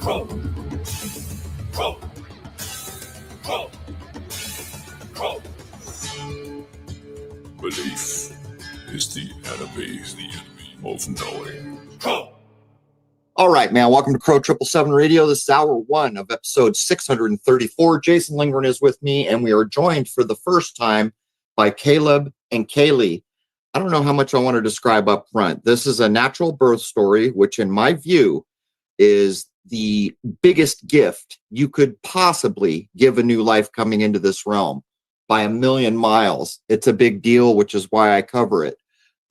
Pro. Pro. Pro. Pro. Belief is the enemy of knowing. Pro. All right, man. Welcome to Crow 777 Radio. This is hour one of episode 634. Jason Lingren is with me, and we are joined for the first time by Caleb and Kaylee. I don't know how much I want to describe up front. This is a natural birth story, which in my view is the biggest gift you could possibly give a new life coming into this realm by a million miles. It's a big deal, which is why I cover it.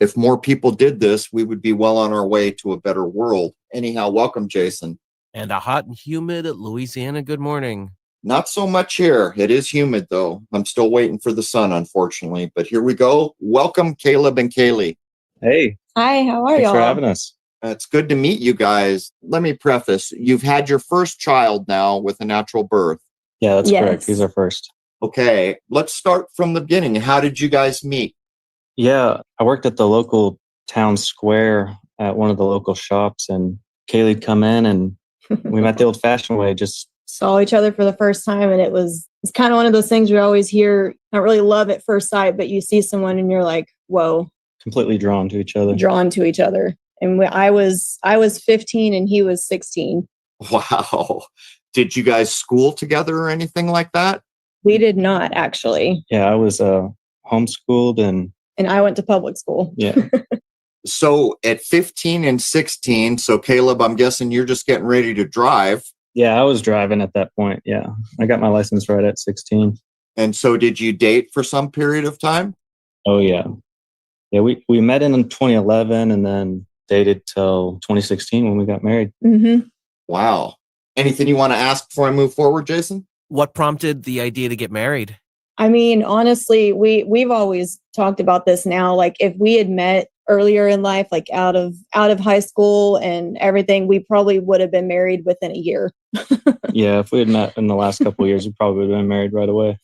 If more people did this, we would be well on our way to a better world. Anyhow, welcome, Jason. And a hot and humid Louisiana good morning. Not so much here. It is humid, though. I'm still waiting for the sun, unfortunately. But here we go. Welcome, Caleb and Kaylee. Hey. Hi, how are you? Thanks for having us. It's good to meet you guys. Let me preface. You've had your first child now with a natural birth. Yeah, that's correct. He's our first. Okay, let's start from the beginning. How did you guys meet? Yeah, I worked at the local town square at one of the local shops, and Kaylee'd come in, and we met the old-fashioned way. Just saw each other for the first time, and it's kind of one of those things you always hear, not really love at first sight, but you see someone and you're like, whoa. Completely drawn to each other. And I was 15 and he was 16. Wow. Did you guys school together or anything like that? We did not, actually. Yeah, I was homeschooled and I went to public school. Yeah. So at 15 and 16, so Caleb, I'm guessing you're just getting ready to drive. Yeah, I was driving at that point. Yeah, I got my license right at 16. And so did you date for some period of time? Oh, yeah. Yeah, we met in 2011 and then dated till 2016 when we got married. Mm-hmm. Wow. Anything you want to ask before I move forward, Jason? What prompted the idea to get married? I mean, honestly, we've always talked about this now. Like if we had met earlier in life, like out of high school and everything, we probably would have been married within a year. Yeah, if we had met in the last couple of years, we probably would have been married right away.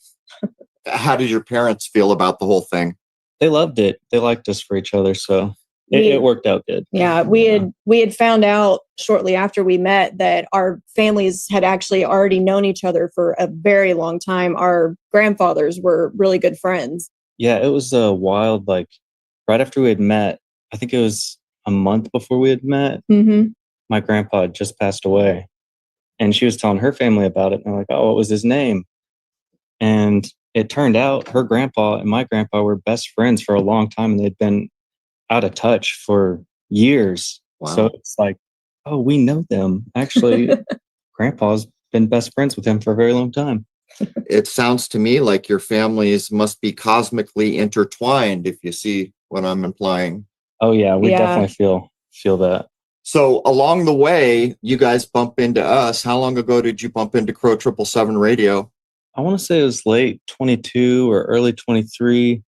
How did your parents feel about the whole thing? They loved it. They liked us for each other, so it worked out good. Yeah, we had found out shortly after we met that our families had actually already known each other for a very long time. Our grandfathers were really good friends. Yeah, it was a wild, like right after we had met, I think it was a month before we had met, my grandpa had just passed away. And she was telling her family about it. And they're like, oh, what was his name? And it turned out her grandpa and my grandpa were best friends for a long time. And they'd been out of touch for years. Wow. So it's like, oh, we know them. Actually, grandpa's been best friends with him for a very long time. It sounds to me like your families must be cosmically intertwined, if you see what I'm implying. Oh, yeah, we definitely feel that. So along the way, you guys bump into us. How long ago did you bump into Crow 777 Radio? I want to say it was late 22 or early 23.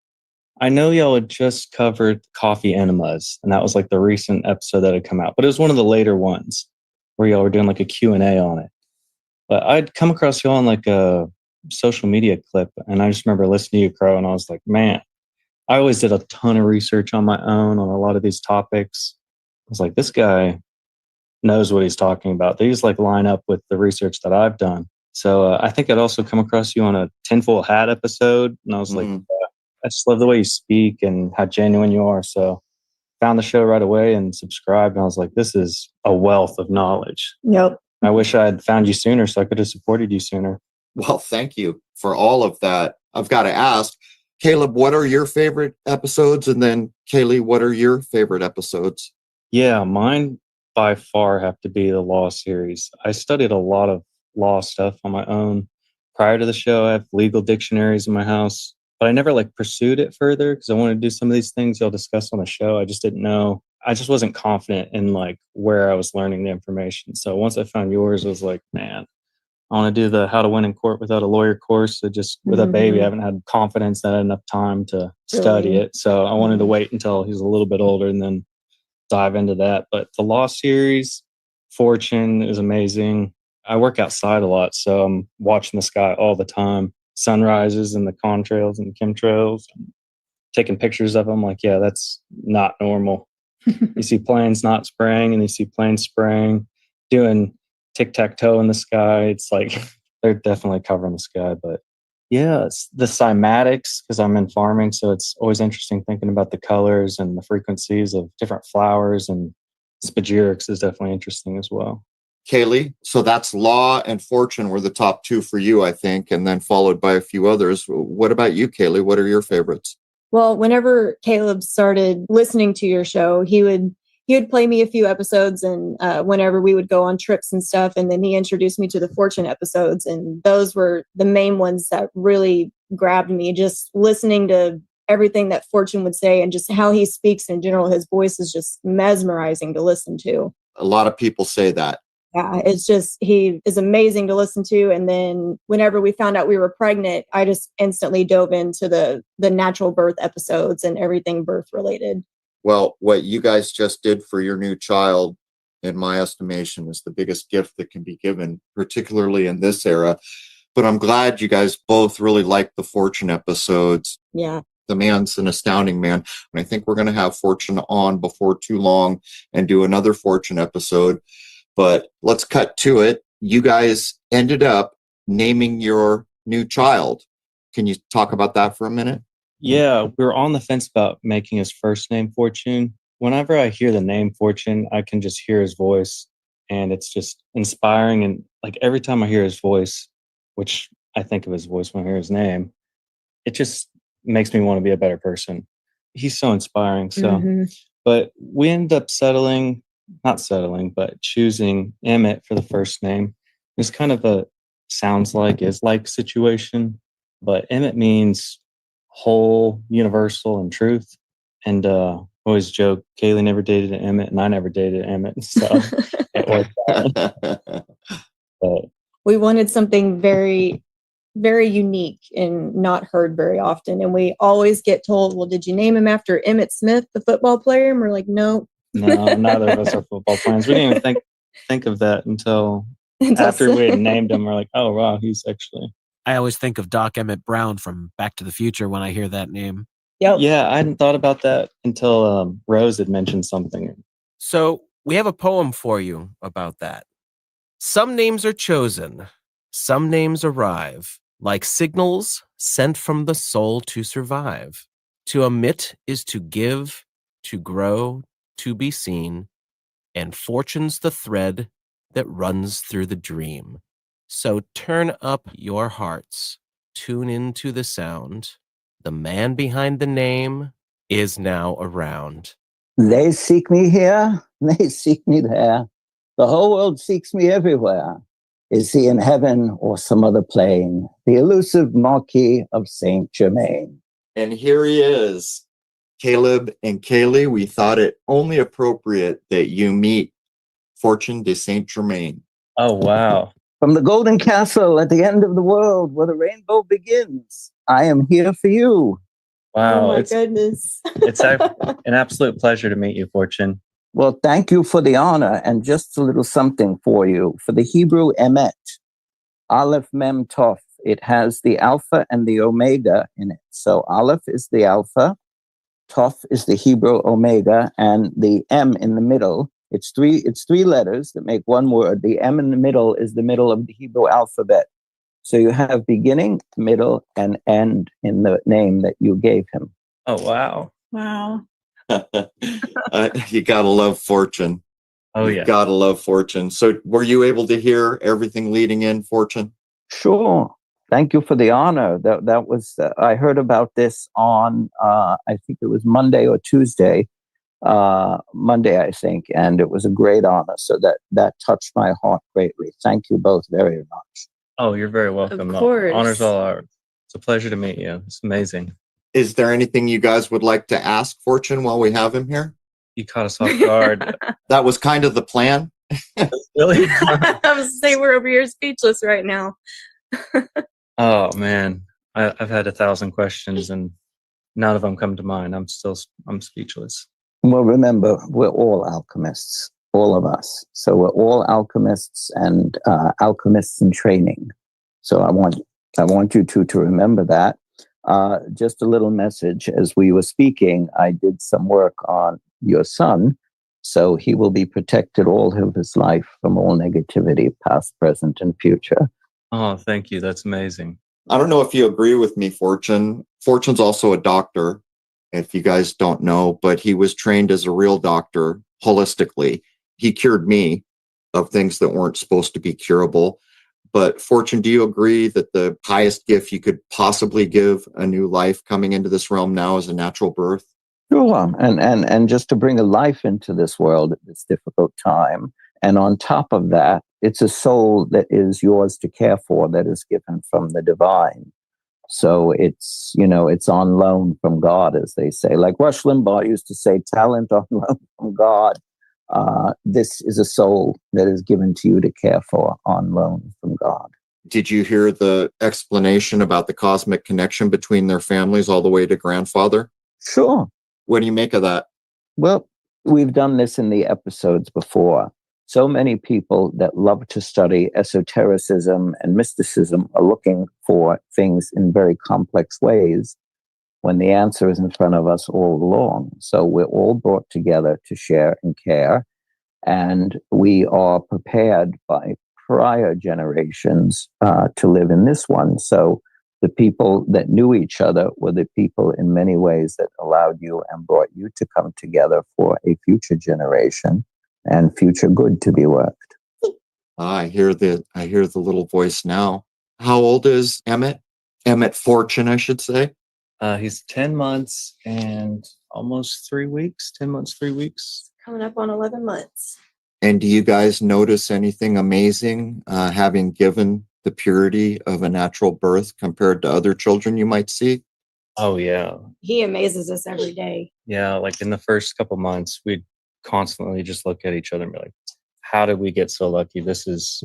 I know y'all had just covered coffee enemas, and that was like the recent episode that had come out. But it was one of the later ones where y'all were doing like a Q&A on it. But I'd come across y'all on like a social media clip, and I just remember listening to you, Crow, and I was like, man, I always did a ton of research on my own on a lot of these topics. I was like, this guy knows what he's talking about. These like line up with the research that I've done. So I think I'd also come across you on a tinfoil hat episode, and I was like, I just love the way you speak and how genuine you are. So found the show right away and subscribed, and I was like, this is a wealth of knowledge. Yep. I wish I had found you sooner so I could have supported you sooner. Well, thank you for all of that. I've got to ask, Caleb, what are your favorite episodes? And then Kaylee, what are your favorite episodes? Yeah, mine by far have to be the law series. I studied a lot of law stuff on my own. Prior to the show, I have legal dictionaries in my house, but I never like pursued it further because I wanted to do some of these things y'all discuss on the show. I just didn't know. I just wasn't confident in like where I was learning the information. So once I found yours, I was like, man, I want to do the How to Win in Court Without a Lawyer course. So just with a baby, I haven't had confidence that I had enough time to study it. So I wanted to wait until he was a little bit older and then dive into that. But the law series, Fortune is amazing. I work outside a lot, so I'm watching the sky all the time. Sunrises and the contrails and chemtrails, and taking pictures of them. Like, yeah, that's not normal. You see planes not spraying and you see planes spraying, doing tic-tac-toe in the sky. It's like they're definitely covering the sky. But yeah, it's the cymatics because I'm in farming. So it's always interesting thinking about the colors and the frequencies of different flowers. And spagyrics is definitely interesting as well. Kaylee, so that's Law and Fortune were the top two for you, I think, and then followed by a few others. What about you, Kaylee? What are your favorites? Well, whenever Caleb started listening to your show, he would play me a few episodes, and whenever we would go on trips and stuff, and then he introduced me to the Fortune episodes, and those were the main ones that really grabbed me. Just listening to everything that Fortune would say and just how he speaks in general, his voice is just mesmerizing to listen to. A lot of people say that. Yeah, it's just, he is amazing to listen to. And then whenever we found out we were pregnant, I just instantly dove into the natural birth episodes and everything birth related. Well, what you guys just did for your new child, in my estimation, is the biggest gift that can be given, particularly in this era. But I'm glad you guys both really like the Fortune episodes. Yeah. The man's an astounding man. And I think we're going to have Fortune on before too long and do another Fortune episode. But let's cut to it. You guys ended up naming your new child. Can you talk about that for a minute? Yeah, we were on the fence about making his first name Fortune. Whenever I hear the name Fortune, I can just hear his voice, and it's just inspiring. And like every time I hear his voice, which I think of his voice when I hear his name, it just makes me want to be a better person. He's so inspiring. So, but we ended up choosing Emmitt for the first name. It's kind of a sounds like is like situation, but Emmitt means whole, universal, and truth. And always joke, Kaylee never dated an Emmitt, and I never dated an Emmitt. So it worked out. But we wanted something very, very unique and not heard very often. And we always get told, well, did you name him after Emmitt Smith, the football player? And we're like, no. No, neither of us are football fans. We didn't even think of that until after we had named him. We're like, oh, wow, he's actually... I always think of Doc Emmett Brown from Back to the Future when I hear that name. Yep. Yeah, I hadn't thought about that until Rose had mentioned something. So we have a poem for you about that. Some names are chosen. Some names arrive like signals sent from the soul to survive. To emit is to give, to grow, to be seen, and fortune's the thread that runs through the dream. So turn up your hearts, tune into the sound. The man behind the name is now around. They seek me here, they seek me there. The whole world seeks me everywhere. Is he in heaven or some other plane? The elusive Marquis of Saint Germain. And here he is. Caleb and Kaylee, we thought it only appropriate that you meet Fortune de Saint Germain. Oh, wow. From the golden castle at the end of the world where the rainbow begins, I am here for you. Wow. Oh my goodness. It's an absolute pleasure to meet you, Fortune. Well, thank you for the honor, and just a little something for you. For the Hebrew Emmet, Aleph Mem Tov, it has the Alpha and the Omega in it. So Aleph is the Alpha, Tov is the Hebrew Omega, and the M in the middle. It's three letters that make one word. The M in the middle is the middle of the Hebrew alphabet. So you have beginning, middle, and end in the name that you gave him. Oh, wow. Wow. You gotta love Fortune. Oh, You yeah. gotta love Fortune. So were you able to hear everything leading in, Fortune? Sure. Thank you for the honor. That was, I heard about this on, I think it was Monday or Tuesday. Monday, I think, and it was a great honor. So that touched my heart greatly. Thank you both very much. Oh, you're very welcome. Of course. Honors all ours. It's a pleasure to meet you. It's amazing. Is there anything you guys would like to ask Fortune while we have him here? You caught us off guard. That was kind of the plan. Really? I was saying we're over here speechless right now. Oh, man. I've had 1,000 questions and none of them come to mind. I'm speechless. Well, remember, we're all alchemists, all of us. So we're all alchemists and alchemists in training. So I want you to remember that. Just a little message. As we were speaking, I did some work on your son, So he will be protected all of his life from all negativity, past, present, and future. Oh, thank you. That's amazing. I don't know if you agree with me, Fortune. Fortune's also a doctor, if you guys don't know, but he was trained as a real doctor holistically. He cured me of things that weren't supposed to be curable. But Fortune, do you agree that the highest gift you could possibly give a new life coming into this realm now is a natural birth? Sure. And just to bring a life into this world at this difficult time. And on top of that, it's a soul that is yours to care for, that is given from the divine. So it's, it's on loan from God, as they say. Like Rush Limbaugh used to say, talent on loan from God. This is a soul that is given to you to care for, on loan from God. Did you hear the explanation about the cosmic connection between their families all the way to grandfather? Sure. What do you make of that? Well, we've done this in the episodes before. So many people that love to study esotericism and mysticism are looking for things in very complex ways when the answer is in front of us all along. So we're all brought together to share and care, and we are prepared by prior generations to live in this one. So the people that knew each other were the people in many ways that allowed you and brought you to come together for a future generation and future good to be worked. I hear the little voice now. How old is Emmitt? Emmitt Fortune, I should say. He's 10 months and almost 3 weeks. 10 months, 3 weeks. Coming up on 11 months. And do you guys notice anything amazing having given the purity of a natural birth compared to other children you might see? Oh, yeah. He amazes us every day. Yeah, like in the first couple months, we'd constantly just look at each other and be like, how did we get so lucky? This is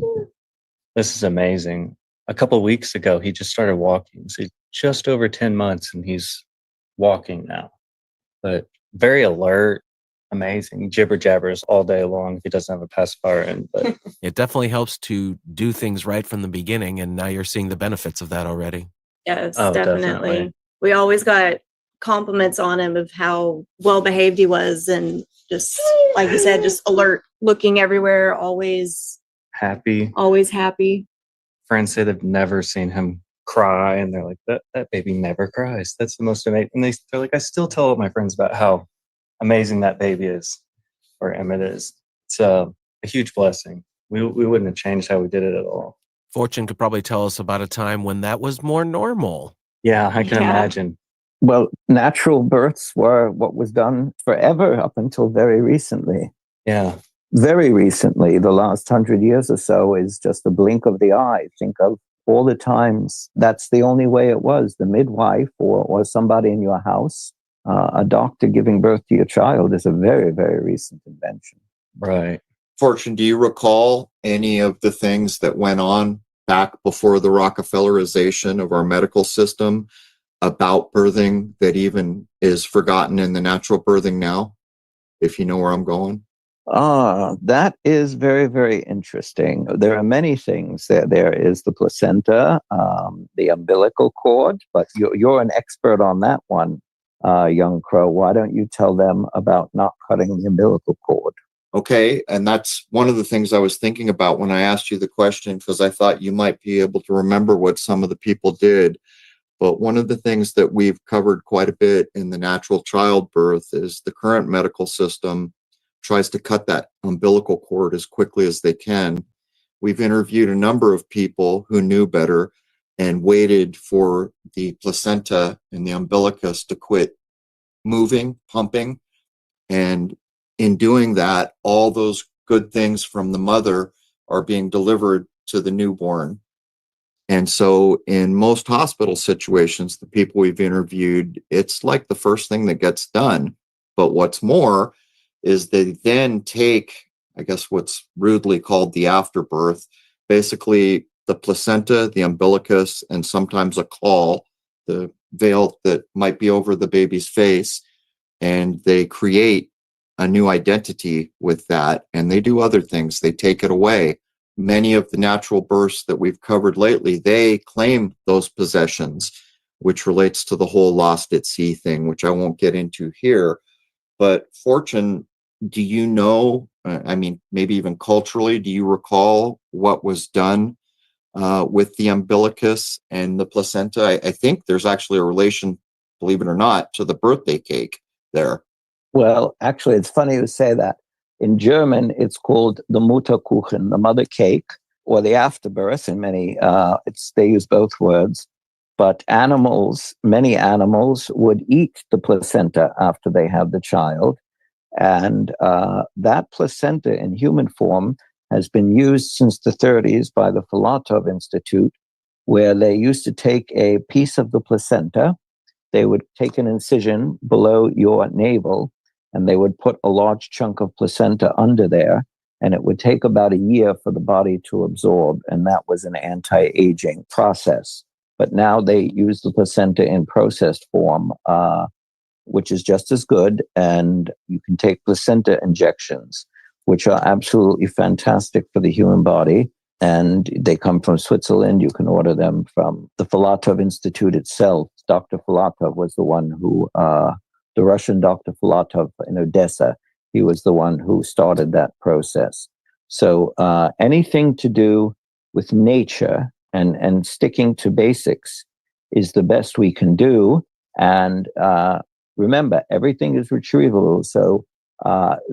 amazing. A couple of weeks ago, he just started walking. So he's just over 10 months and he's walking now. But very alert, amazing. Jibber jabbers all day long if he doesn't have a pacifier in. But It definitely helps to do things right from the beginning, and now you're seeing the benefits of that already. Yes, Oh, definitely. definitely. We always got compliments on him of how well behaved he was, and just like you said, just alert, looking everywhere, always happy. happy. Friends say they've never seen him cry, and they're like, that baby never cries. That's the most amazing. And they're like, I still tell all my friends about how amazing that baby is, or Emmitt is. It's a huge blessing. We wouldn't have changed how we did it at all. Fortune could probably tell us about a time when that was more normal. Yeah, I can imagine. Well, natural births were what was done forever up until very recently. Yeah. Very recently, the last 100 years or so is just a blink of the eye. Think of all the times that's the only way it was. The midwife or somebody in your house, a doctor giving birth to your child is a very, very recent invention. Right. Fortune, do you recall any of the things that went on back before the Rockefellerization of our medical system about birthing that even is forgotten in the natural birthing now, if you know where I'm going? That is very, very interesting. There are many things. There is the placenta, the umbilical cord, but you're an expert on that one, young Crow. Why don't you tell them about not cutting the umbilical cord? Okay, and that's one of the things I was thinking about when I asked you the question, because I thought you might be able to remember what some of the people did. But one of the things that we've covered quite a bit in the natural childbirth is the current medical system tries to cut that umbilical cord as quickly as they can. We've interviewed a number of people who knew better and waited for the placenta and the umbilicus to quit moving, pumping. And in doing that, all those good things from the mother are being delivered to the newborn. And so in most hospital situations, the people we've interviewed, it's like the first thing that gets done. But what's more is they then take, I guess, what's rudely called the afterbirth, basically the placenta, the umbilicus, and sometimes a caul, the veil that might be over the baby's face, and they create a new identity with that, and they do other things. They take it away. Many of the natural births that we've covered lately, they claim those possessions, which relates to the whole lost at sea thing, which I won't get into here. But Fortune, do you know, I mean, maybe even culturally, do you recall what was done with the umbilicus and the placenta? I think there's actually a relation, believe it or not, to the birthday cake there. Well, actually, it's funny you say that. In German, it's called the Mutterkuchen, the mother cake, or the afterbirth. In many, they use both words. But many animals would eat the placenta after they have the child. And that placenta in human form has been used since the 30s by the Filatov Institute, where they used to take a piece of the placenta, they would take an incision below your navel, and they would put a large chunk of placenta under there, and it would take about a year for the body to absorb, and that was an anti-aging process. But now they use the placenta in processed form, which is just as good, and you can take placenta injections, which are absolutely fantastic for the human body. And they come from Switzerland. You can order them from the Filatov Institute itself. Dr. Filatov was the one who, the Russian Dr. Filatov in Odessa, he was the one who started that process. So anything to do with nature and sticking to basics is the best we can do. And remember, everything is retrievable. So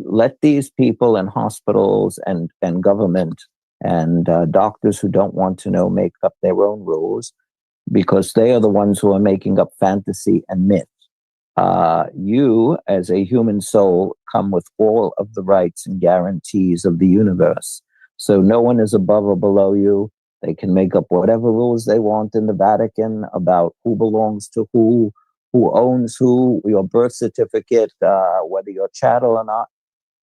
let these people in hospitals and government and doctors who don't want to know make up their own rules, because they are the ones who are making up fantasy and myth. You, as a human soul, come with all of the rights and guarantees of the universe. So no one is above or below you. They can make up whatever rules they want in the Vatican about who belongs to who owns who, your birth certificate, whether you're chattel or not.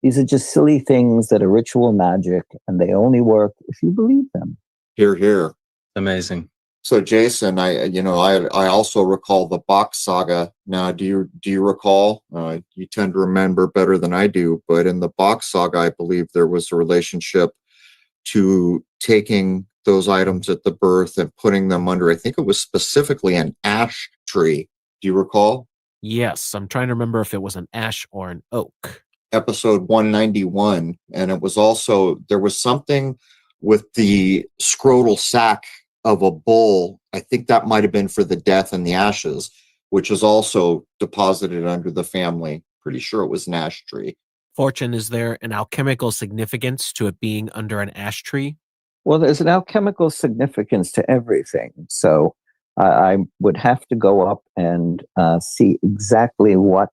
These are just silly things that are ritual magic, and they only work if you believe them. Hear, hear. Amazing. So, Jason, I also recall the Bach saga. Now, do you recall? You tend to remember better than I do, but in the Bach saga, I believe there was a relationship to taking those items at the birth and putting them under, I think it was specifically an ash tree. Do you recall? Yes, I'm trying to remember if it was an ash or an oak. Episode 191. And it was also, there was something with the scrotal sac of a bull. I think that might have been for the death and the ashes, which is also deposited under the family. Pretty sure it was an ash tree. Fortune, is there an alchemical significance to it being under an ash tree? Well, there's an alchemical significance to everything. So I would have to go up and see exactly what.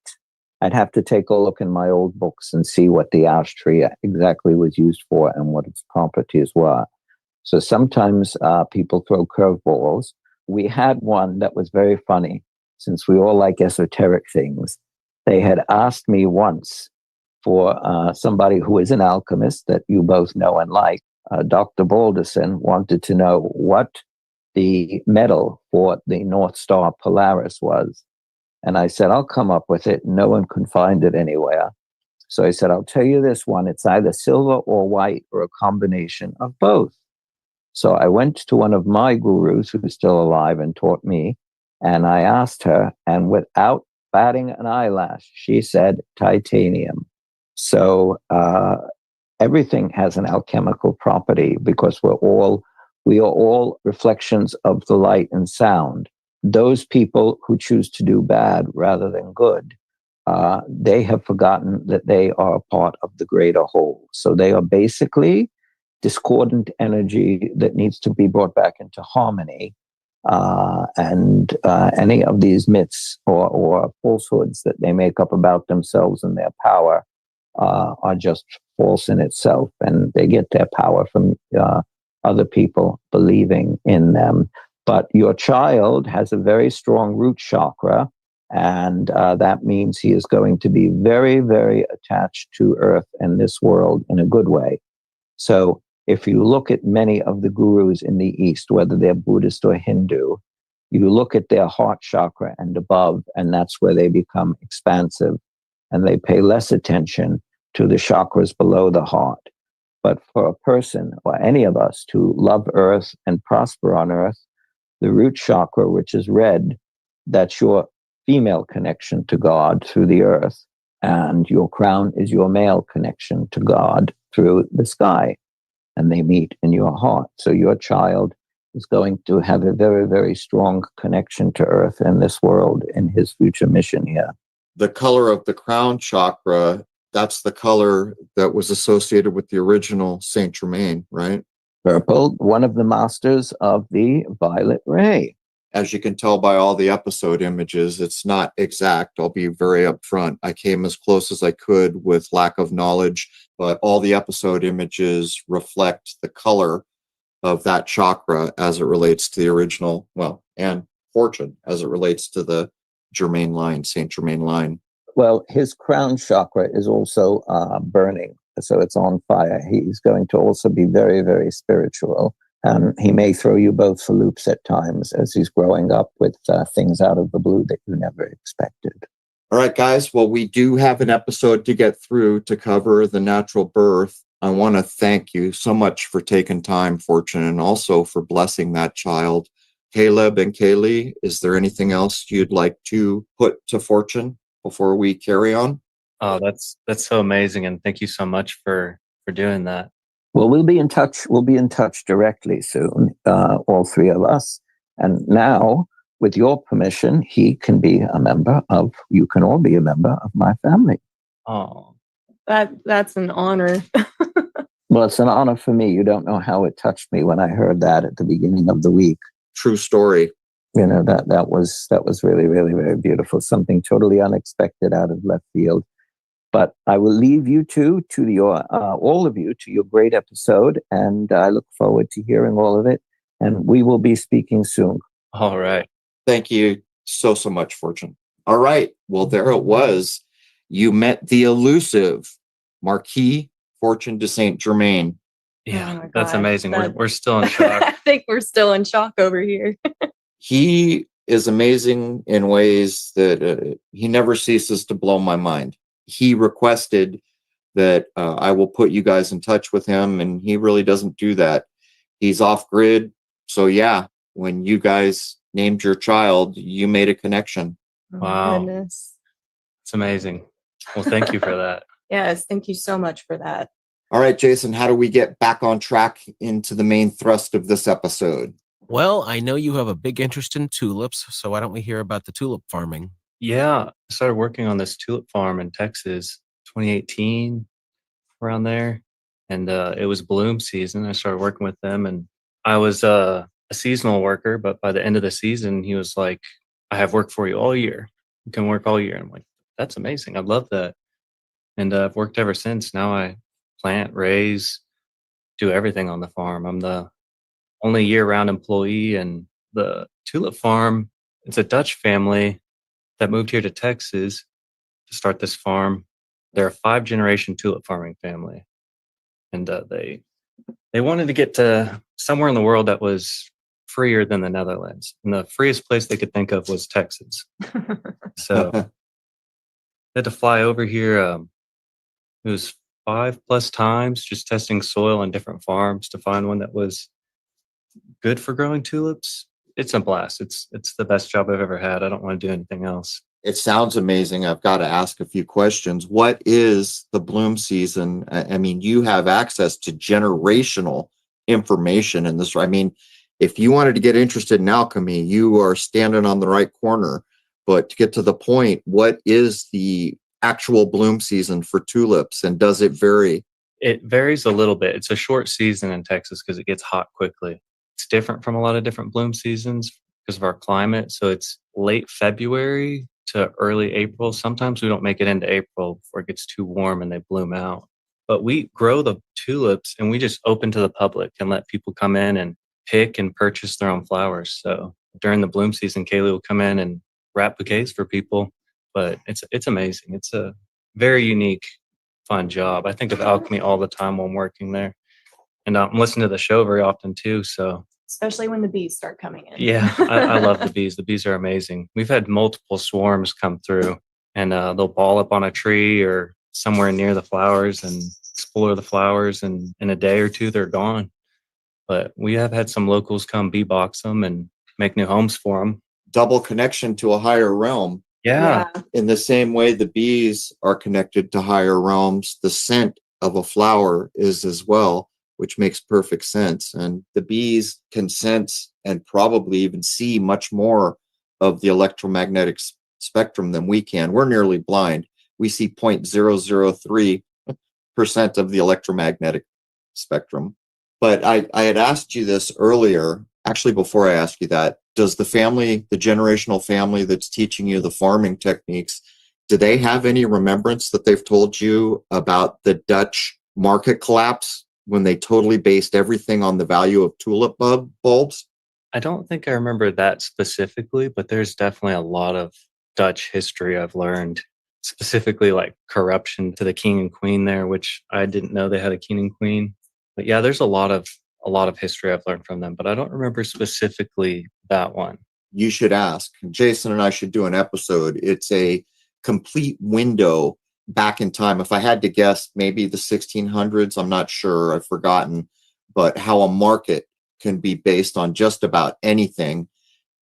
I'd have to take a look in my old books and see what the ash tree exactly was used for and what its properties were. So sometimes people throw curveballs. We had one that was very funny, since we all like esoteric things. They had asked me once for somebody who is an alchemist that you both know and like. Dr. Balderson wanted to know what the metal for the North Star Polaris was. And I said, I'll come up with it. No one can find it anywhere. So I said, I'll tell you this one. It's either silver or white or a combination of both. So I went to one of my gurus who's still alive and taught me. And I asked her, and without batting an eyelash, she said titanium. So everything has an alchemical property, because we are all reflections of the light and sound. Those people who choose to do bad rather than good, they have forgotten that they are a part of the greater whole. So they are basically discordant energy that needs to be brought back into harmony. And any of these myths or falsehoods that they make up about themselves and their power are just false in itself. And they get their power from other people believing in them. But your child has a very strong root chakra, and that means he is going to be very, very attached to Earth and this world in a good way. So if you look at many of the gurus in the East, whether they're Buddhist or Hindu, you look at their heart chakra and above, and that's where they become expansive, and they pay less attention to the chakras below the heart. But for a person or any of us to love Earth and prosper on Earth, the root chakra, which is red, that's your female connection to God through the earth. And your crown is your male connection to God through the sky, and they meet in your heart. So your child is going to have a very, very strong connection to Earth and this world in his future mission here. The color of the crown chakra, that's the color that was associated with the original Saint Germain, right? Purple, one of the masters of the violet ray. As you can tell by all the episode images, it's not exact. I'll be very upfront. I came as close as I could with lack of knowledge, but all the episode images reflect the color of that chakra as it relates to the original, well, and Fortune as it relates to the Germain line, Saint Germain line. Well, his crown chakra is also burning, so it's on fire. He's going to also be very, very spiritual. He may throw you both for loops at times as he's growing up with things out of the blue that you never expected. All right, guys. Well, we do have an episode to get through to cover the natural birth. I want to thank you so much for taking time, Fortune, and also for blessing that child. Caleb and Kaylee, is there anything else you'd like to put to Fortune before we carry on? Oh, that's so amazing, and thank you so much for doing that. Well, we'll be in touch. We'll be in touch directly soon, all three of us. And now, with your permission, he can be a member of. You can all be a member of my family. Oh, that's an honor. Well, it's an honor for me. You don't know how it touched me when I heard that at the beginning of the week. True story. You know, that was really, really, very beautiful. Something totally unexpected out of left field. But I will leave you two to your all of you to your great episode, and I look forward to hearing all of it. And we will be speaking soon. all right. Thank you so much, Fortune. All right. Well, there it was. You met the elusive Marquis Fortune de Saint Germain. Yeah, Oh my that's gosh, amazing. that- We're still in shock. I think we're still in shock over here. He is amazing in ways that he never ceases to blow my mind. He requested that I will put you guys in touch with him, and he really doesn't do that. He's off grid. So yeah, when you guys named your child, you made a connection. Oh, Wow. my goodness. It's amazing. Well, thank you for that. Yes, thank you so much for that. All right, Jason, how do we get back on track into the main thrust of this episode? Well, I know you have a big interest in tulips, so why don't we hear about the tulip farming? Yeah, I started working on this tulip farm in Texas 2018, around there. And it was bloom season. I started working with them, and I was a seasonal worker, but by the end of the season, he was like, I have work for you all year. You can work all year. I'm like, that's amazing. I love that. And I've worked ever since. Now I plant, raise, do everything on the farm. I'm the only year-round employee, and the tulip farm, it's a Dutch family that moved here to Texas to start this farm. They're a 5-generation tulip farming family, and they wanted to get to somewhere in the world that was freer than the Netherlands, and the freest place they could think of was Texas. So they had to fly over here. It was 5+ times just testing soil on different farms to find one that was good for growing tulips. It's a blast. It's the best job I've ever had. I don't want to do anything else. It sounds amazing. I've got to ask a few questions. What is the bloom season? I mean, you have access to generational information in this. I mean, if you wanted to get interested in alchemy, you are standing on the right corner. But to get to the point, what is the actual bloom season for tulips, and does it vary? It varies a little bit. It's a short season in Texas because it gets hot quickly. It's different from a lot of different bloom seasons because of our climate. So it's late February to early April. Sometimes we don't make it into April before it gets too warm and they bloom out. But we grow the tulips and we just open to the public and let people come in and pick and purchase their own flowers. So during the bloom season, Kaylee will come in and wrap bouquets for people. But it's amazing. It's a very unique, fun job. I think of alchemy all the time while I'm working there. And I'm listening to the show very often too. So Especially when the bees start coming in. yeah, I love the bees. The bees are amazing. We've had multiple swarms come through, and they'll ball up on a tree or somewhere near the flowers and explore the flowers. And in a day or two, they're gone. But we have had some locals come bee box them and make new homes for them. Double connection to a higher realm. Yeah. In the same way the bees are connected to higher realms, the scent of a flower is as well, which makes perfect sense. And the bees can sense and probably even see much more of the electromagnetic spectrum than we can. We're nearly blind. We see 0.003% of the electromagnetic spectrum. But I had asked you this earlier, actually, before I asked you that, does the family, the generational family that's teaching you the farming techniques, do they have any remembrance that they've told you about the Dutch market collapse when they totally based everything on the value of tulip bulbs? I don't think I remember that specifically, but there's definitely a lot of Dutch history I've learned, specifically like corruption to the king and queen there, which I didn't know they had a king and queen. But yeah, there's a lot of history I've learned from them, but I don't remember specifically that one. You should ask. Jason and I should do an episode. It's a complete window back in time. If I had to guess, maybe the 1600s, I'm not sure, I've forgotten, but how a market can be based on just about anything.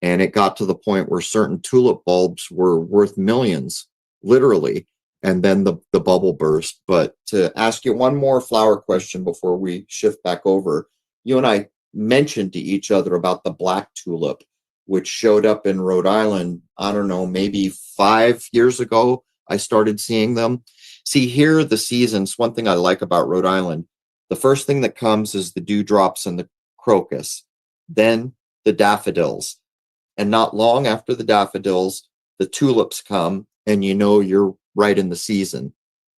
And it got to the point where certain tulip bulbs were worth millions, literally. And then the bubble burst. But to ask you one more flower question before we shift back over, you and I mentioned to each other about the black tulip, which showed up in Rhode Island, I don't know, maybe 5 years ago, I started seeing them. See, here, the seasons, one thing I like about Rhode Island, the first thing that comes is the dewdrops and the crocus, then the daffodils. And not long after the daffodils, the tulips come, and you know you're right in the season.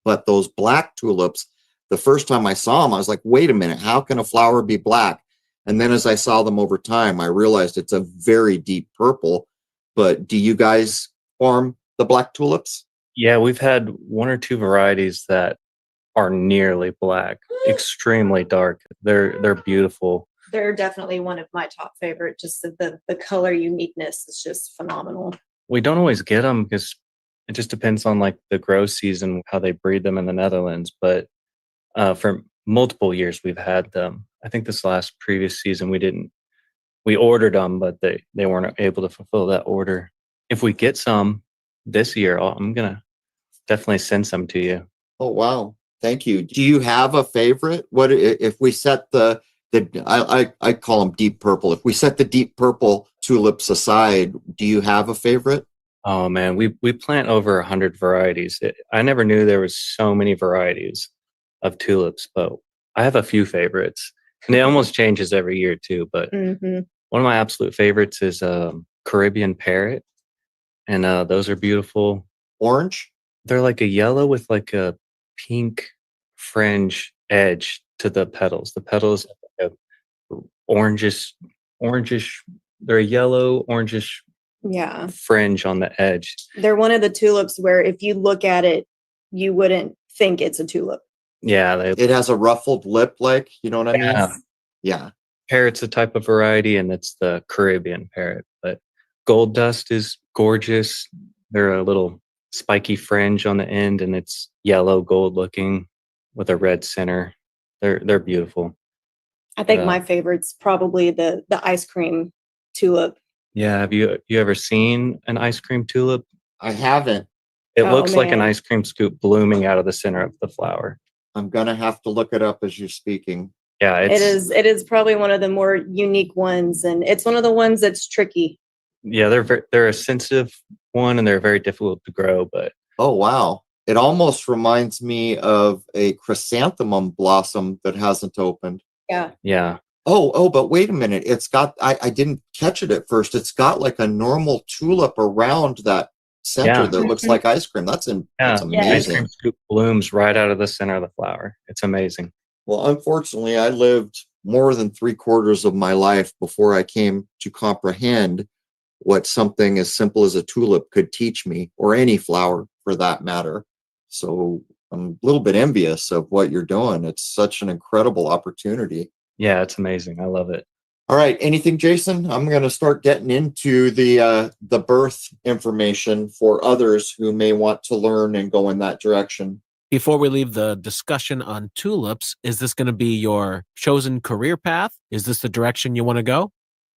But those black tulips, the first time I saw them, I was like, wait a minute, how can a flower be black? And then as I saw them over time, I realized it's a very deep purple. But do you guys farm the black tulips? Yeah, we've had one or two varieties that are nearly black, extremely dark. They're beautiful. They're definitely one of my top favorite. Just the color uniqueness is just phenomenal. We don't always get them because it just depends on like the grow season, how they breed them in the Netherlands. But for multiple years, we've had them. I think this previous season, we ordered them, but they weren't able to fulfill that order. If we get some this year, I'm going to definitely send some to you. Oh, wow. Thank you. Do you have a favorite? What if we set I call them deep purple. If we set the deep purple tulips aside, do you have a favorite? Oh man, we plant over 100 varieties. I never knew there was so many varieties of tulips, but I have a few favorites. And it almost changes every year too. But one of my absolute favorites is Caribbean parrot, and those are beautiful. Orange? They're like a yellow with like a pink fringe edge to the petals. The petals have like a orangish. They're a yellow orangish fringe on the edge. They're one of the tulips where if you look at it, you wouldn't think it's a tulip. Yeah, it has a ruffled lip, like, you know what I mean? Yeah. Parrot's a type of variety, and it's the Caribbean parrot. But gold dust is gorgeous. They're a little spiky fringe on the end, and it's yellow gold looking with a red center. They're beautiful. I think my favorite's probably the ice cream tulip. Yeah, have you ever seen an ice cream tulip? I haven't. It looks like an ice cream scoop blooming out of the center of the flower. I'm gonna have to look it up as you're speaking. Yeah, it is probably one of the more unique ones, and it's one of the ones that's tricky. Yeah, they're a sensitive one, and they're very difficult to grow. But oh wow, it almost reminds me of a chrysanthemum blossom that hasn't opened. Yeah. Oh, but wait a minute. It's got, I didn't catch it at first. It's got like a normal tulip around that center that looks like ice cream. That's amazing. Ice cream scoop blooms right out of the center of the flower. It's amazing. Well, unfortunately, I lived more than 3/4 of my life before I came to comprehend what something as simple as a tulip could teach me, or any flower for that matter. So I'm a little bit envious of what you're doing. It's such an incredible opportunity. Yeah, it's amazing. I love it. All right. Anything, Jason? I'm going to start getting into the birth information for others who may want to learn and go in that direction. Before we leave the discussion on tulips, is this going to be your chosen career path? Is this the direction you want to go?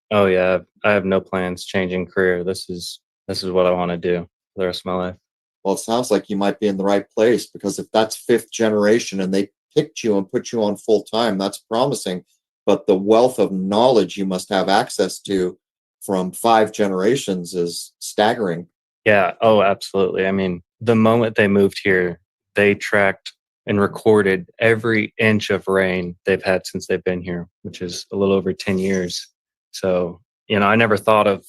Oh yeah, I have no plans changing career. This is what I want to do. for the rest of my life. Well, it sounds like you might be in the right place, because if that's fifth generation and they picked you and put you on full time, that's promising. But the wealth of knowledge you must have access to from 5 generations is staggering. Yeah. Oh, absolutely. I mean, the moment they moved here, they tracked and recorded every inch of rain they've had since they've been here, which is a little over 10 years. So, I never thought of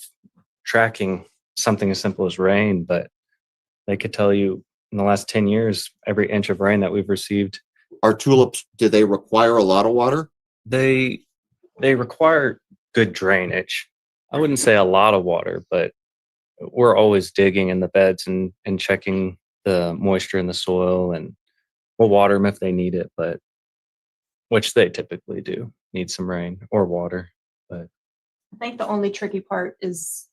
tracking something as simple as rain, but they could tell you in the last 10 years, every inch of rain that we've received. Are tulips, do they require a lot of water? They require good drainage. I wouldn't say a lot of water, but we're always digging in the beds and checking the moisture in the soil, and we'll water them if they need it, but which they typically do need some rain or water. But I think the only tricky part is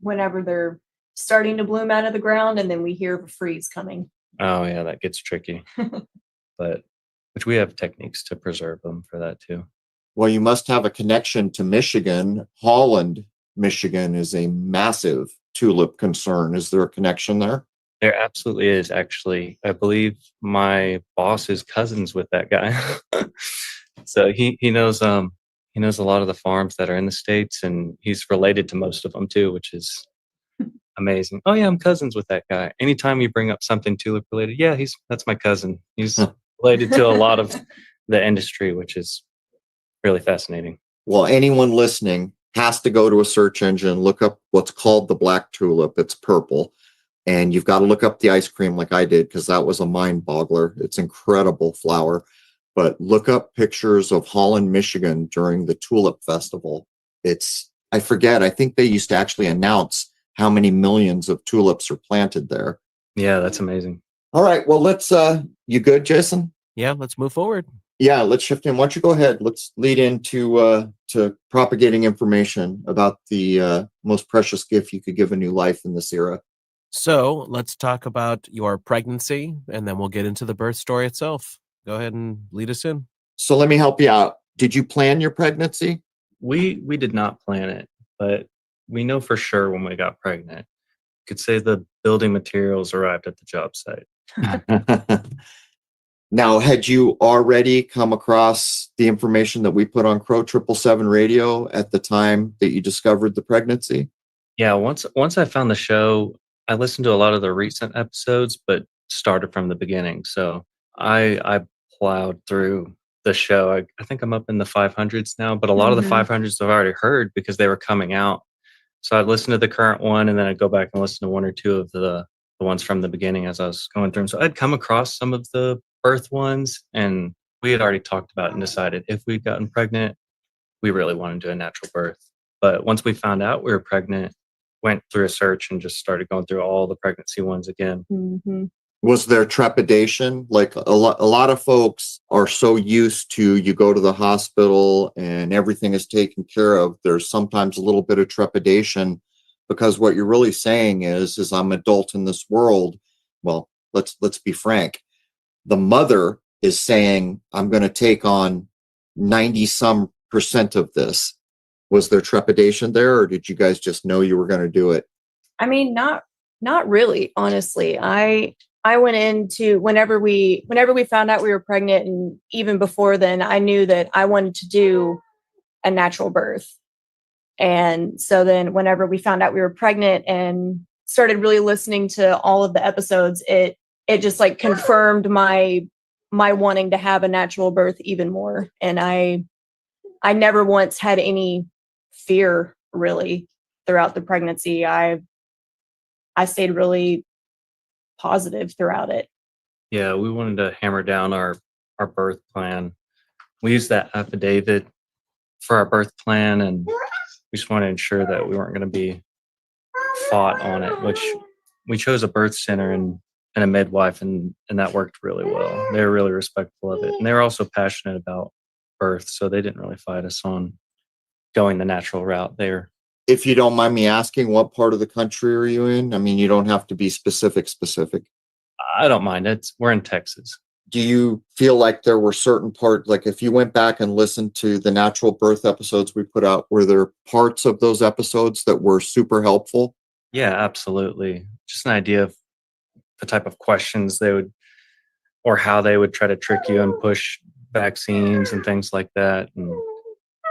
whenever they're starting to bloom out of the ground and then we hear of a freeze coming. oh yeah, that gets tricky. But which we have techniques to preserve them for that too. Well, you must have a connection to Michigan. Holland, Michigan is a massive tulip concern. Is there a connection there? There absolutely is, actually. I believe my boss is cousins with that guy. So he knows a lot of the farms that are in the States, and he's related to most of them too, which is amazing. Oh yeah, I'm cousins with that guy. Anytime you bring up something tulip related, yeah, that's my cousin. He's related to a lot of the industry, which is really fascinating. Well, anyone listening has to go to a search engine, look up what's called the black tulip. It's purple. And you've got to look up the ice cream like I did, because that was a mind boggler. It's incredible flower. But look up pictures of Holland, Michigan during the Tulip Festival. I forget, I think they used to actually announce how many millions of tulips are planted there. Yeah, that's amazing. All right, well, you good, Jason? Yeah, let's move forward. Yeah, let's shift in. Why don't you go ahead? Let's lead into to propagating information about the most precious gift you could give a new life in this era. So let's talk about your pregnancy, and then we'll get into the birth story itself. Go ahead and lead us in. So let me help you out. Did you plan your pregnancy? We did not plan it, but we know for sure when we got pregnant. You could say the building materials arrived at the job site. Now, had you already come across the information that we put on Crow 777 radio at the time that you discovered the pregnancy? Yeah, once I found the show, I listened to a lot of the recent episodes, but started from the beginning. So I plowed through the show. I think I'm up in the 500s now, but a lot of the 500s I've already heard because they were coming out. So I'd listen to the current one, and then I'd go back and listen to one or two of the ones from the beginning as I was going through them. So I'd come across some of the birth ones, and we had already talked about and decided if we'd gotten pregnant, we really wanted to do a natural birth. But once we found out we were pregnant, went through a search and just started going through all the pregnancy ones again. Mm-hmm. Was there trepidation? Like a lot of folks are so used to, you go to the hospital and everything is taken care of. There's sometimes a little bit of trepidation, because what you're really saying is I'm adult in this world. Well, let's be frank. The mother is saying, I'm going to take on 90% of this. Was there trepidation there, or did you guys just know you were going to do it? I mean, not really, honestly. I went into whenever we found out we were pregnant, and even before then, I knew that I wanted to do a natural birth. And so then whenever we found out we were pregnant and started really listening to all of the episodes, it just like confirmed my wanting to have a natural birth even more. And I never once had any fear really throughout the pregnancy. I stayed really positive throughout it. Yeah, we wanted to hammer down our birth plan. We used that affidavit for our birth plan, and we just wanted to ensure that we weren't going to be fought on it, which we chose a birth center and a midwife, and that worked really well. They were really respectful of it, and they were also passionate about birth, so they didn't really fight us on going the natural route there. If you don't mind me asking, what part of the country are you in? I mean, you don't have to be specific. I don't mind. We're in Texas. Do you feel like there were certain parts, like if you went back and listened to the natural birth episodes we put out, were there parts of those episodes that were super helpful? Yeah, absolutely. Just an idea of the type of questions they would, or how they would try to trick you and push vaccines and things like that. And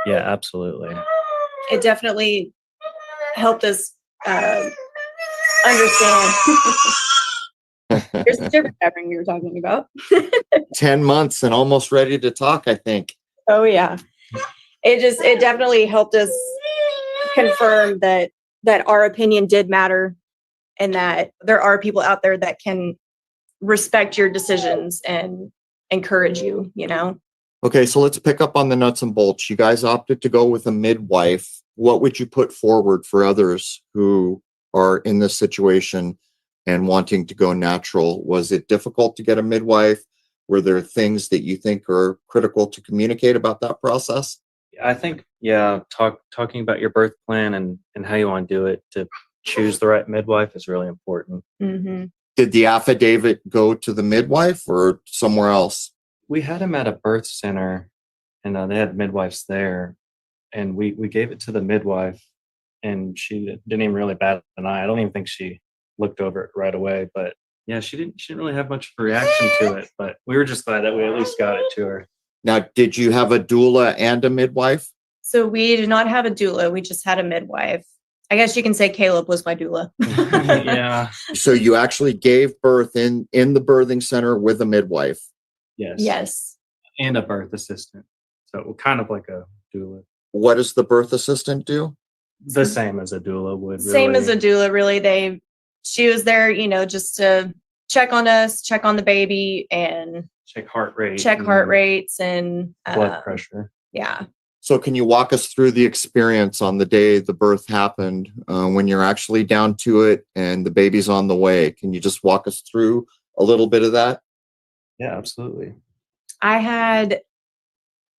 yeah, absolutely. It definitely helped us understand. Here's the different happening you were talking about. 10 months and almost ready to talk, I think. Oh yeah. It definitely helped us confirm that our opinion did matter, and that there are people out there that can respect your decisions and encourage you, you know? Okay, so let's pick up on the nuts and bolts. You guys opted to go with a midwife. What would you put forward for others who are in this situation and wanting to go natural? Was it difficult to get a midwife? Were there things that you think are critical to communicate about that process? I think, yeah, talking about your birth plan and how you want to do it to choose the right midwife is really important. Mm-hmm. Did the affidavit go to the midwife or somewhere else? We had him at a birth center, and they had midwives there, and we gave it to the midwife, and she didn't even really bat an eye. I don't even think she looked over it right away, but yeah, she didn't really have much of a reaction to it, but we were just glad that we at least got it to her. Now, did you have a doula and a midwife? So we did not have a doula. We just had a midwife. I guess you can say Caleb was my doula. Yeah. So you actually gave birth in the birthing center with a midwife? Yes. Yes. And a birth assistant. So kind of like a doula. What does the birth assistant do? The same as a doula would. Same as a doula, really. She was there, you know, just to check on us, check on the baby, and check heart rates and blood pressure. Yeah. So can you walk us through the experience on the day the birth happened, when you're actually down to it and the baby's on the way? Can you just walk us through a little bit of that? Yeah, absolutely. I had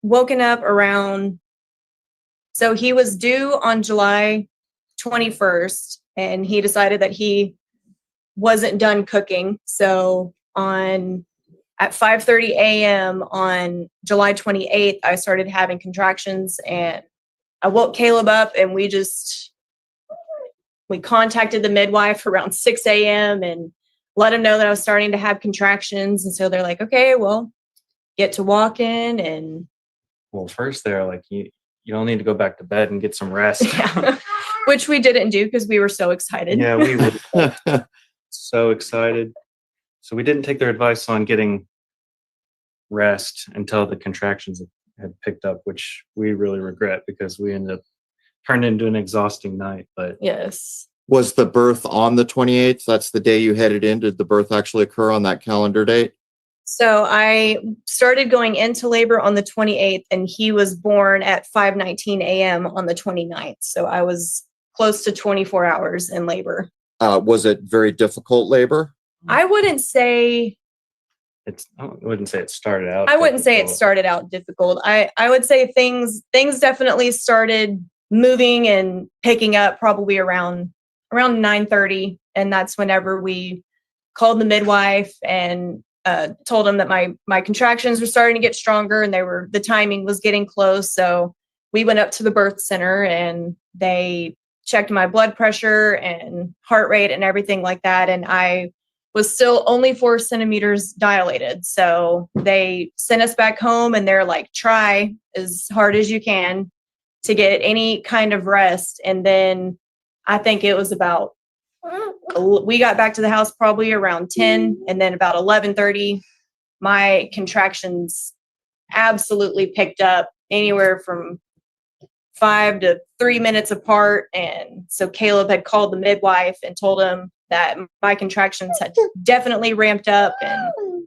woken up around, so he was due on July 21st, and he decided that he wasn't done cooking. So at 5:30 a.m. on July 28th, I started having contractions, and I woke Caleb up, and we contacted the midwife around 6 a.m. and let him know that I was starting to have contractions. And so they're like, okay, well, get to walking. And well, first they're like, you don't need to go back to bed and get some rest. Yeah. Which we didn't do because we were so excited. Yeah, we were so excited. So we didn't take their advice on getting rest until the contractions had picked up, which we really regret because we ended up turned into an exhausting night. But yes. Was the birth on the 28th? That's the day you headed in. Did the birth actually occur on that calendar date? So I started going into labor on the 28th, and he was born at 5:19 a.m. on the 29th. So I was close to 24 hours in labor. Was it very difficult labor? I wouldn't say I wouldn't say it started out. I wouldn't say it started out difficult. I would say things definitely started moving and picking up probably around 9:30, and that's whenever we called the midwife and told him that my contractions were starting to get stronger, and the timing was getting close. So we went up to the birth center, and they checked my blood pressure and heart rate and everything like that, and I was still only 4 centimeters dilated. So they sent us back home, and they're like, try as hard as you can to get any kind of rest. And then I think it was we got back to the house probably around 10, and then about 11:30, my contractions absolutely picked up anywhere from 5 to 3 minutes apart. And so Caleb had called the midwife and told him that my contractions had definitely ramped up. And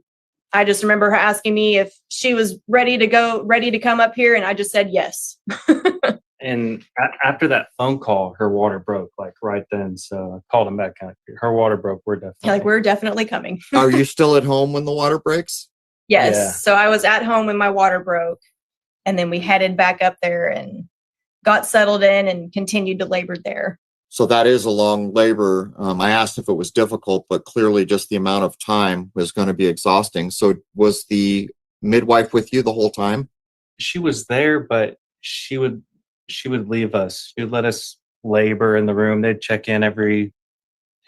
I just remember her asking me if she was ready to come up here. And I just said yes. And after that phone call, her water broke like right then. So I called him back. Her water broke. We're definitely coming. Are you still at home when the water breaks? Yes. Yeah. So I was at home when my water broke, and then we headed back up there and got settled in and continued to labor there. So that is a long labor. I asked if it was difficult, but clearly just the amount of time was going to be exhausting. So was the midwife with you the whole time? She was there, but she would leave us. She would let us labor in the room. They'd check in every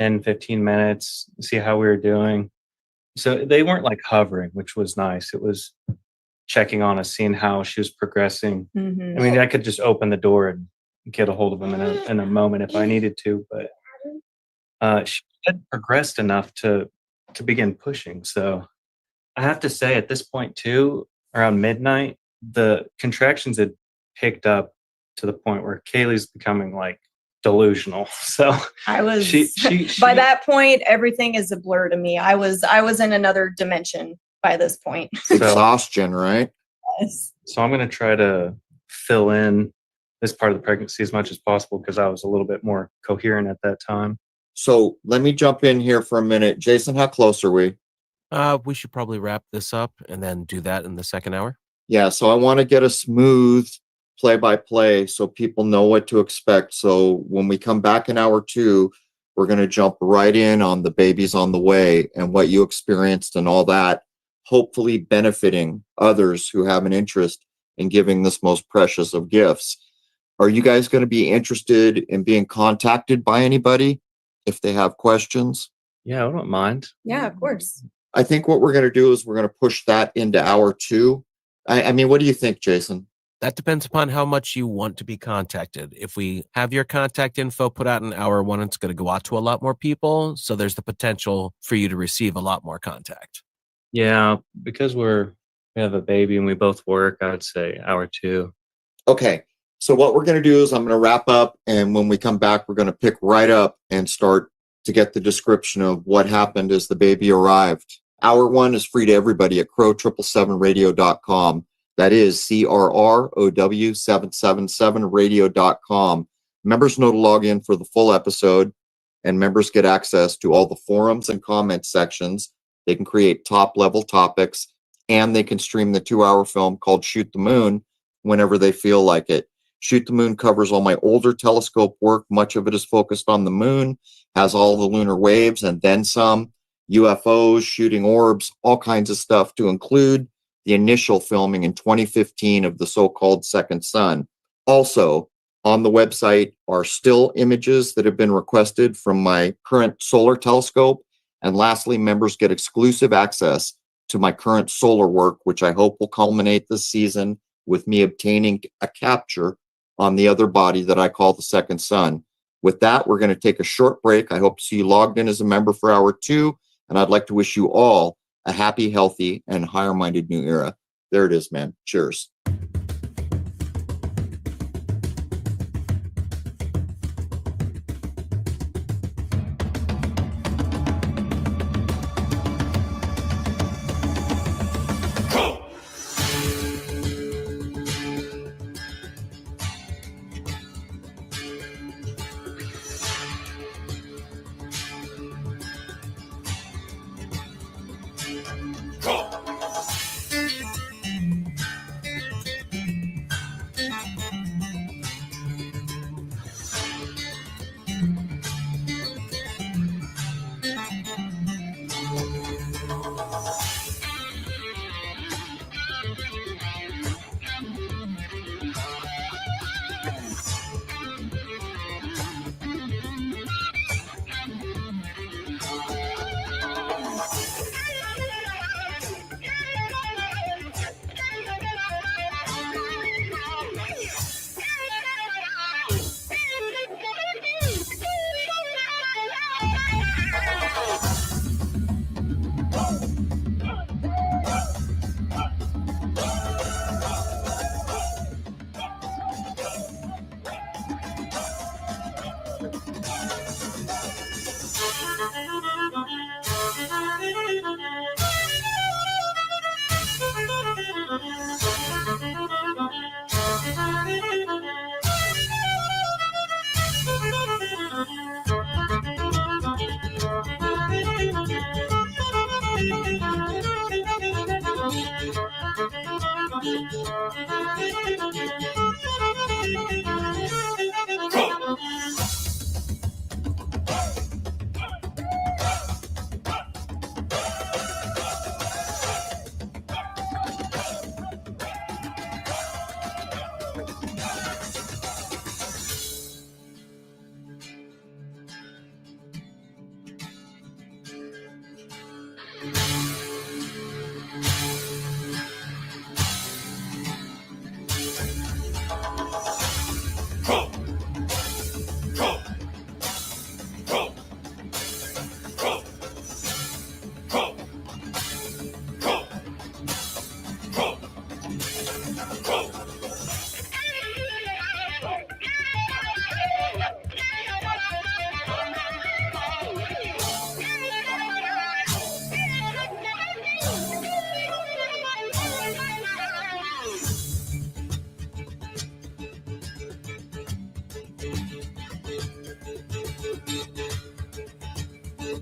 10, 15 minutes, see how we were doing. So they weren't like hovering, which was nice. It was checking on us, seeing how she was progressing. Mhm. I mean, I could just open the door and get a hold of them in a moment if I needed to, but she had progressed enough to begin pushing. So I have to say, at this point too, around midnight, the contractions had picked up to the point where Kaylee's becoming like delusional. So I was she by that point, everything is a blur to me. I was in another dimension by this point. Exhaustion, right? Yes. So I'm going to try to fill in this part of the pregnancy as much as possible because I was a little bit more coherent at that time. So let me jump in here for a minute. Jason, how close are we? We should probably wrap this up and then do that in the second hour. Yeah, so I want to get a smooth play-by-play so people know what to expect. So when we come back in hour 2, we're going to jump right in on the babies on the way and what you experienced and all that, hopefully benefiting others who have an interest in giving this most precious of gifts. Are you guys going to be interested in being contacted by anybody if they have questions? Yeah, I don't mind. Yeah, of course. I think what we're going to do is we're going to push that into hour 2. I mean, what do you think, Jason? That depends upon how much you want to be contacted. If we have your contact info put out in hour 1, it's going to go out to a lot more people. So there's the potential for you to receive a lot more contact. Yeah, because we have a baby and we both work, I would say hour 2. Okay. So what we're going to do is I'm going to wrap up. And when we come back, we're going to pick right up and start to get the description of what happened as the baby arrived. Hour 1 is free to everybody at crow777radio.com. That is CRROW777radio.com. Members know to log in for the full episode, and members get access to all the forums and comment sections. They can create top-level topics, and they can stream the 2-hour film called Shoot the Moon whenever they feel like it. Shoot the Moon covers all my older telescope work. Much of it is focused on the moon, has all the lunar waves, and then some. UFOs, shooting orbs, all kinds of stuff, to include the initial filming in 2015 of the so-called second sun. Also, on the website are still images that have been requested from my current solar telescope. And lastly, members get exclusive access to my current solar work, which I hope will culminate this season with me obtaining a capture on the other body that I call the second sun. With that, we're going to take a short break. I hope to see you logged in as a member for hour 2. And I'd like to wish you all a happy, healthy, and higher-minded new era. There it is, man. Cheers.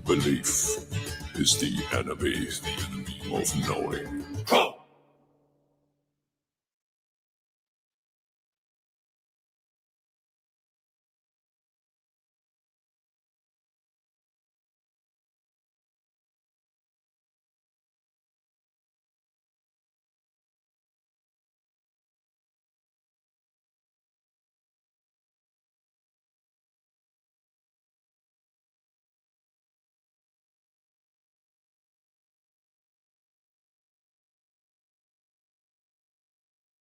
Belief is the enemy of knowing.